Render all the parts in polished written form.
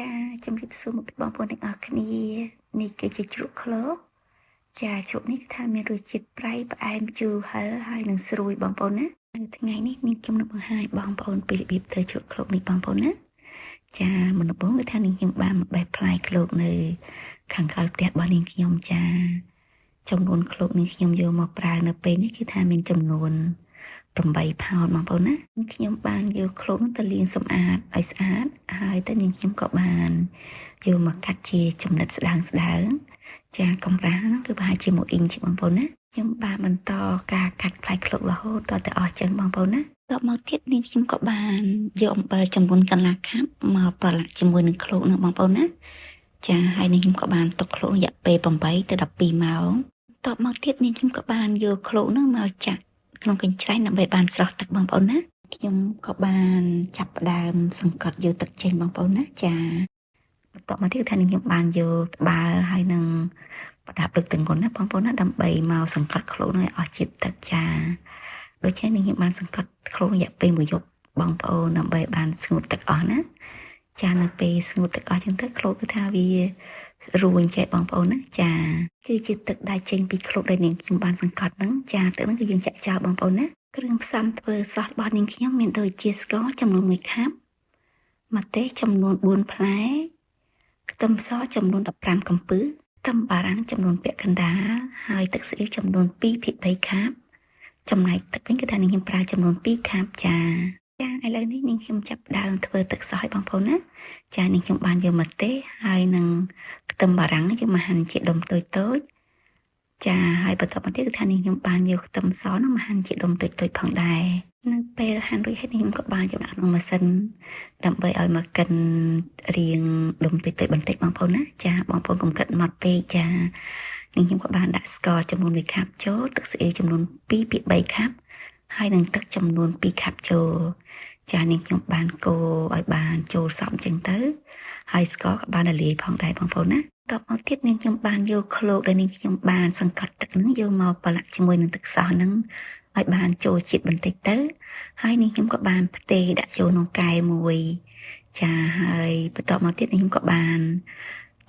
ចាជំរាបសួរមកបងប្អូនទាំងអស់គ្នានេះគឺជាជ្រក់ឃ្លោកចាជ្រក់នេះគឺថាមានរសជាតិប្រៃផ្អែមជូរហឹរហើយនឹងស្រួយបងប្អូនណាថ្ងៃនេះនាងខ្ញុំនឹងបង្ហាញបងប្អូនពីរបៀបធ្វើជ្រក់ឃ្លោកនេះបងប្អូនណាចាមុនដំបូងគឺថានាងខ្ញុំបានបេះផ្លែឃ្លោកនៅខាងក្រោយផ្ទះរបស់នាងខ្ញុំចាចំនួនឃ្លោកនេះខ្ញុំយកមកប្រើនៅពេលនេះគឺថាមានចំនួន8ផោនបងប្អូនណាខ្ញុំបានយកឃ្លោកនោះទៅលាងសម្អាតឲ្យស្អាតហើយទៅនាងខ្ញុំក៏បានយកមកកាត់ជាចំណិតស្ដើងចាកម្រាស់នោះគឺប្រហែលជា1អ៊ីងជាបងប្អូនណាខ្ញុំបានបន្តការកាត់ផ្លែឃ្លោករហូតដល់ទៅអស់ចឹងបងប្អូនណាដល់មកទៀតនាងខ្ញុំក៏បានយកអំបិលចំនួនកន្លះខាប់មកប្រឡាក់ជាមួយនឹងឃ្លោកនោះបងប្អូនណាចាហើយនាងខ្ញុំក៏បានទុកឃ្លោករយៈពេល8ទៅ12ម៉ោងតបមកទៀតនាងខ្ញុំក៏បានយកឃ្លោកនោះមកចាក់ក្នុងកញ្ច្រែងដើម្បីបានស្រស់ទឹកបងប្អូនណាខ្ញុំក៏បានចាប់ផ្ដើមសង្កត់យកទឹកចេញបងប្អូនណាចាបន្តមកទៀតថានាងខ្ញុំបានយកត្បាល់ហើយនឹងប្រដាប់លើកទម្ងន់ណាបងប្អូនណាដើម្បីមកសង្កត់ឃ្លោកនោះឲ្យអស់ជាតិទឹកចាដូច្នេះនាងខ្ញុំបានសង្កត់ឃ្លោករយៈពេល1យប់បងប្អូនដើម្បីបានស្ងួតទឹកអស់ណាចានៅពេលស្ងួតទឹកអស់ចឹងទៅឃ្លោកគឺថាវារួញចេះបងប្អូនណាចាគឺជាទឹកដែលចេញពីឃ្លោកដែលនាងខ្ញុំបានសង្កត់ហ្នឹងចាទឹកហ្នឹងគឺយើងចាក់ចោលបងប្អូនណាគ្រឿងផ្សំធ្វើសោះរបស់នាងខ្ញុំមានដូចជាស្ករចំនួន1ខាប់ម្ទេសចំនួន4ផ្លែខ្ទឹមសចំនួន15កំពឹសខ្ទឹមបារាំងចំនួនពាក់កណ្ដាលហើយទឹកស៊ីអ៊ីវចំនួន2/3ខាប់ចំណែកទឹកវិញគឺថានាងខ្ញុំប្រើចំនួន2ខាប់ចាឥឡូវនេះនាងខ្ញុំចាប់ដើមធ្វើទឹកសោះឲ្យបងប្អូនណាចានាងខ្ញុំបានយកម្ទេសហើយនឹងខ្ទឹមបារាំងយកមកហាន់ជាដុំតូចចាហើយបន្តមកទៀតគឺថានាងខ្ញុំបានយកខ្ទឹមសនោះមកហាន់ជាដុំតូចផងដែរនៅពេលហាន់រួចហើយនាងខ្ញុំក៏បានយកដាក់ក្នុងម៉ាស៊ីនដើម្បីឲ្យមកកិនរាងដុំតូចបន្តិចបងប្អូនណាចាបងប្អូនកុំគិតម៉ត់ពេកចានាងខ្ញុំក៏បានដាក់ស្ករចំនួន1ខាប់ចូលទឹកស៊ីអ៊ីវចំនួន2/3ខាប់ហើយនឹងទឹកចំនួន2ខាប់ចូលចានាងខ្ញុំបានកូរឲ្យបានចូលសព្វចឹងទៅហើយស្ករក៏បានរលាយផងដែរបងប្អូនណាតបមកទៀតនាងខ្ញុំបានយកឃ្លោកដែលនាងខ្ញុំបានសង្កត់ទឹកហ្នឹងយកមកប្រឡាក់ជាមួយនឹងទឹកសោះហ្នឹងឲ្យបានចូលជាតិបន្តិចទៅហើយនាងខ្ញុំក៏បានផ្ទេរដាក់ចូលក្នុងកែមួយចាហើយបន្តមកទៀតនាងខ្ញុំក៏បាន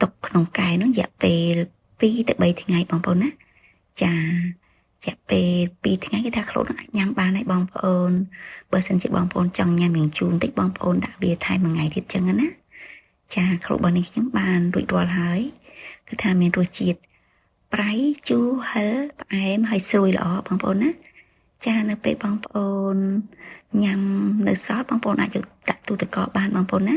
ទុកក្នុងកែហ្នឹងរយៈពេល2ទៅ3ថ្ងៃបងប្អូនណាចារយៈពេល2ថ្ងៃគេថាឃ្លោកនឹងអាចញ៉ាំបានហើយបងប្អូនបើសិនជាបងប្អូនចង់ញ៉ាំយ៉ាងជូរបន្តិចបងប្អូនដាក់វាថែមមួយថ្ងៃទៀតចឹងណាចាឃ្លោករបស់នេះខ្ញុំបានរួចរាល់ហើយគឺថាមានរសជាតិប្រៃជូរហឹរផ្អែមហើយស្រួយល្អបងប្អូនណាចានៅពេលបងប្អូនញ៉ាំនៅសល់បងប្អូនអាចយកដាក់ទូទឹកកកបានបងប្អូនណា